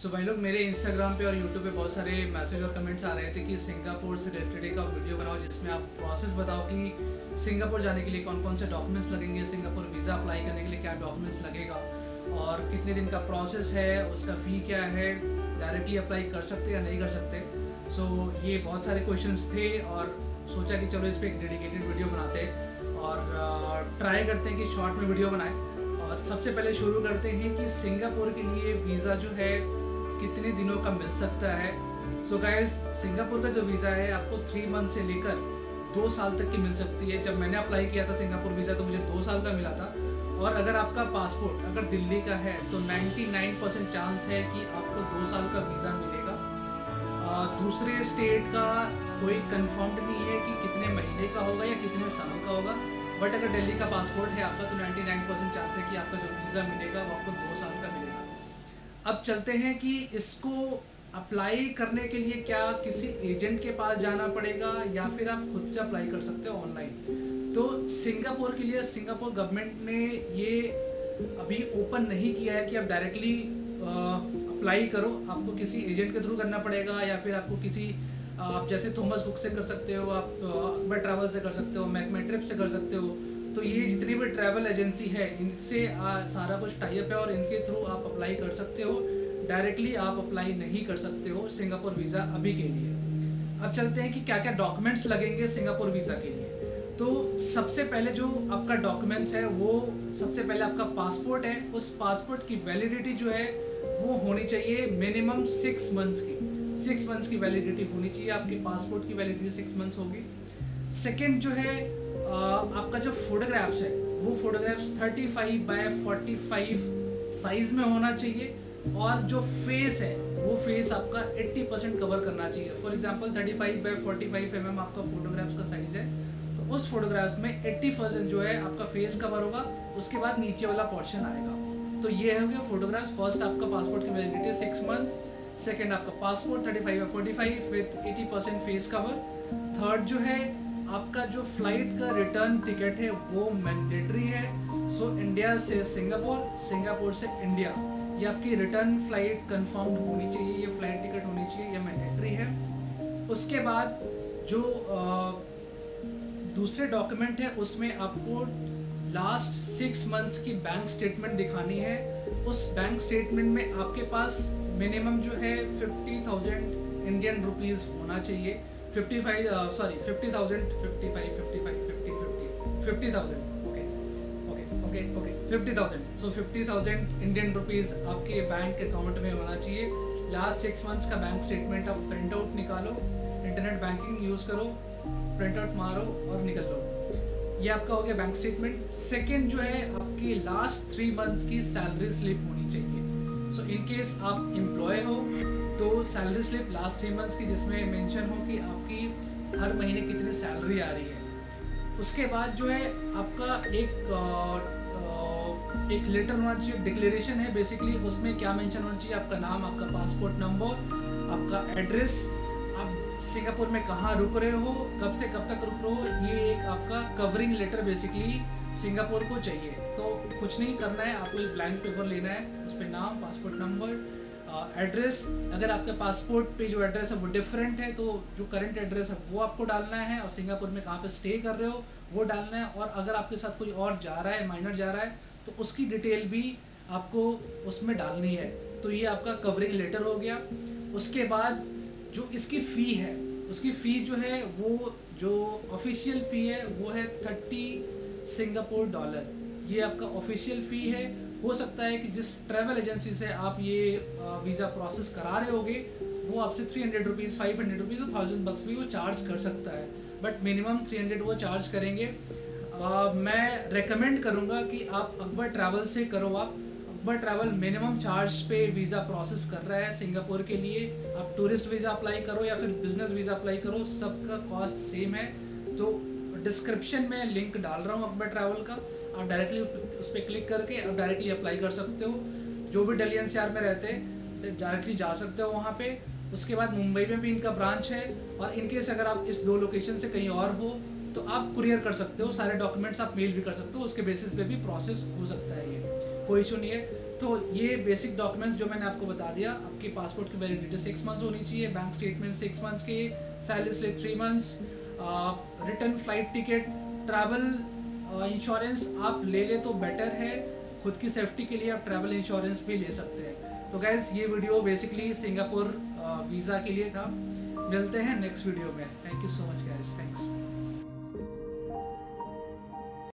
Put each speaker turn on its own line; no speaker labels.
सो भाई लोग, मेरे इंस्टाग्राम पे और यूट्यूब पे बहुत सारे मैसेज और कमेंट्स आ रहे थे कि सिंगापुर से रिलेटेड एक वीडियो बनाओ जिसमें आप प्रोसेस बताओ कि सिंगापुर जाने के लिए कौन कौन से डॉक्यूमेंट्स लगेंगे, सिंगापुर वीज़ा अप्लाई करने के लिए क्या डॉक्यूमेंट्स लगेगा और कितने दिन का प्रोसेस है, उसका फ़ी क्या है, डायरेक्टली अप्लाई कर सकते या नहीं कर सकते। सो ये बहुत सारे क्वेश्चंस थे और सोचा कि चलो इस पर एक डेडिकेटेड वीडियो बनाते हैं और ट्राई करते हैं कि शॉर्ट में वीडियो बनाएं। और सबसे पहले शुरू करते हैं कि सिंगापुर के लिए वीज़ा जो है कितने दिनों का मिल सकता है। सो गाइस, सिंगापुर का जो वीज़ा है आपको 3 मंथ से लेकर 2 साल तक की मिल सकती है। जब मैंने अप्लाई किया था सिंगापुर वीज़ा तो मुझे 2 साल का मिला था। और अगर आपका पासपोर्ट अगर दिल्ली का है तो 99% चांस है कि आपको 2 साल का वीज़ा मिलेगा। दूसरे स्टेट का कोई कंफर्म्ड नहीं है कि कितने महीने का होगा या कितने साल का होगा, बट अगर दिल्ली का पासपोर्ट है आपका तो 99% चांस है कि आपका जो वीज़ा मिलेगा वो आपको 2 साल का मिलेगा। अब चलते हैं कि इसको अप्लाई करने के लिए क्या किसी एजेंट के पास जाना पड़ेगा या फिर आप खुद से अप्लाई कर सकते हो ऑनलाइन। तो सिंगापुर के लिए सिंगापुर गवर्नमेंट ने ये अभी ओपन नहीं किया है कि आप डायरेक्टली अप्लाई करो, आपको किसी एजेंट के थ्रू करना पड़ेगा या फिर आपको किसी आप जैसे थॉमस कुक से कर सकते हो, आप अकबर ट्रैवल से कर सकते हो, मैकमे ट्रिप से कर सकते हो। तो ये जितनी भी ट्रैवल एजेंसी है इनसे सारा कुछ टाई अप है और इनके थ्रू आप अप्लाई कर सकते हो। डायरेक्टली आप अप्लाई नहीं कर सकते हो सिंगापुर वीज़ा अभी के लिए। अब चलते हैं कि क्या क्या डॉक्यूमेंट्स लगेंगे सिंगापुर वीज़ा के लिए। तो सबसे पहले जो आपका डॉक्यूमेंट्स है वो सबसे पहले आपका पासपोर्ट है। उस पासपोर्ट की वैलिडिटी जो है वो होनी चाहिए मिनिमम 6 मंथ्स की। 6 मंथ्स की वैलिडिटी होनी चाहिए, आपके पासपोर्ट की वैलिडिटी 6 मंथ्स होगी। सेकेंड जो है आपका जो फोटोग्राफ्स है वो फोटोग्राफ्स 35x45 साइज में होना चाहिए और जो फेस है वो फेस आपका 80% कवर करना चाहिए। फॉर एग्जांपल 35x45 mm आपका फोटोग्राफ्स का साइज है तो उस फोटोग्राफ्स में 80% जो है आपका फेस कवर होगा, उसके बाद नीचे वाला पोर्शन आएगा। तो ये हो गया फोटोग्राफ्स। फर्स्ट आपका पासपोर्ट की वैलिडिटी 6 मंथ्स, सेकेंड आपका passport 35x45 with 80% face cover. Third जो है आपका जो फ्लाइट का रिटर्न टिकट है वो मैंडेटरी है। सो इंडिया से सिंगापुर, सिंगापुर से इंडिया, ये आपकी रिटर्न फ्लाइट कंफर्म्ड होनी चाहिए, ये फ्लाइट टिकट होनी चाहिए, ये मैंडेटरी है। उसके बाद जो दूसरे डॉक्यूमेंट है उसमें आपको लास्ट 6 मंथ्स की बैंक स्टेटमेंट दिखानी है। उस बैंक स्टेटमेंट में आपके पास मिनिमम जो है 50,000 इंडियन रुपीज़ होना चाहिए। 50,000 सो 50,000 इंडियन रुपीज़ आपके बैंक अकाउंट में होना चाहिए। लास्ट 6 मंथ्स का बैंक स्टेटमेंट आप प्रिंट आउट निकालो, इंटरनेट बैंकिंग यूज़ करो, प्रिंट आउट मारो और निकल लो। ये आपका हो गया बैंक स्टेटमेंट। सेकेंड जो है आपकी लास्ट 3 मंथ्स की सैलरी स्लिप होनी चाहिए। सो इन केस आप एम्प्लॉय हो तो सैलरी स्लिप लास्ट 3 मंथ्स की जिसमें मेंशन हो कि आपकी हर महीने कितनी सैलरी आ रही है। उसके बाद जो है आपका एक लेटर होना चाहिए, डिक्लेरेशन है बेसिकली। उसमें क्या मेंशन होना चाहिए, आपका नाम, आपका पासपोर्ट नंबर, आपका एड्रेस, आप सिंगापुर में कहाँ रुक रहे हो, कब से कब तक रुक रहे हो। ये एक आपका कवरिंग लेटर बेसिकली सिंगापुर को चाहिए। तो कुछ नहीं करना है, आपको एक ब्लैंक पेपर लेना है, उस पर नाम, पासपोर्ट नंबर, एड्रेस। अगर आपके पासपोर्ट पे जो एड्रेस है वो डिफरेंट है तो जो करंट एड्रेस है वो आपको डालना है और सिंगापुर में कहाँ पे स्टे कर रहे हो वो डालना है। और अगर आपके साथ कोई और जा रहा है, माइनर जा रहा है, तो उसकी डिटेल भी आपको उसमें डालनी है। तो ये आपका कवरिंग लेटर हो गया। उसके बाद जो इसकी फ़ी है, उसकी फ़ी जो है वो जो ऑफिशियल फ़ी है वो है 30 सिंगापुर डॉलर। ये आपका ऑफिशियल फ़ी है। हो सकता है कि जिस ट्रैवल एजेंसी से आप ये वीज़ा प्रोसेस करा रहे होगे वो आपसे 300 रुपीज़, 500 रुपीज़ और 1000 बक्स भी वो चार्ज कर सकता है, बट मिनिमम 300 वो चार्ज करेंगे। मैं रेकमेंड करूँगा कि आप अकबर ट्रैवल से करो। आप अकबर ट्रैवल मिनिमम चार्ज पे वीज़ा प्रोसेस कर रहा है सिंगापुर के लिए। आप टूरिस्ट वीज़ा अप्लाई करो या फिर बिजनेस वीज़ा अप्लाई करो, सबका कॉस्ट सेम है। तो डिस्क्रिप्शन में लिंक डाल रहा हूँ अकबर ट्रैवल का, आप डायरेक्टली उस पर क्लिक करके आप डायरेक्टली अप्लाई कर सकते हो। जो भी दिल्ली एनसीआर में रहते हैं डायरेक्टली जा सकते हो वहाँ पे। उसके बाद मुंबई में भी इनका ब्रांच है और इनकेस अगर आप इस 2 लोकेशन से कहीं और हो तो आप कुरियर कर सकते हो, सारे डॉक्यूमेंट्स आप मेल भी कर सकते हो, उसके बेसिस पे भी प्रोसेस हो सकता है, ये कोई इशू नहीं है। तो ये बेसिक डॉक्यूमेंट जो मैंने आपको बता दिया, आपकी पासपोर्ट की वैलिडिटी 6 मंथ्स होनी चाहिए, बैंक स्टेटमेंट 6 मंथ्स के, salary slip 3 months, return flight ticket, travel insurance आप ले ले तो बेटर है, खुद की सेफ्टी के लिए आप ट्रैवल इंश्योरेंस भी ले सकते हैं। तो गाइस ये वीडियो बेसिकली सिंगापुर वीज़ा के लिए था। मिलते हैं नेक्स्ट वीडियो में। Thank you so much guys, thanks.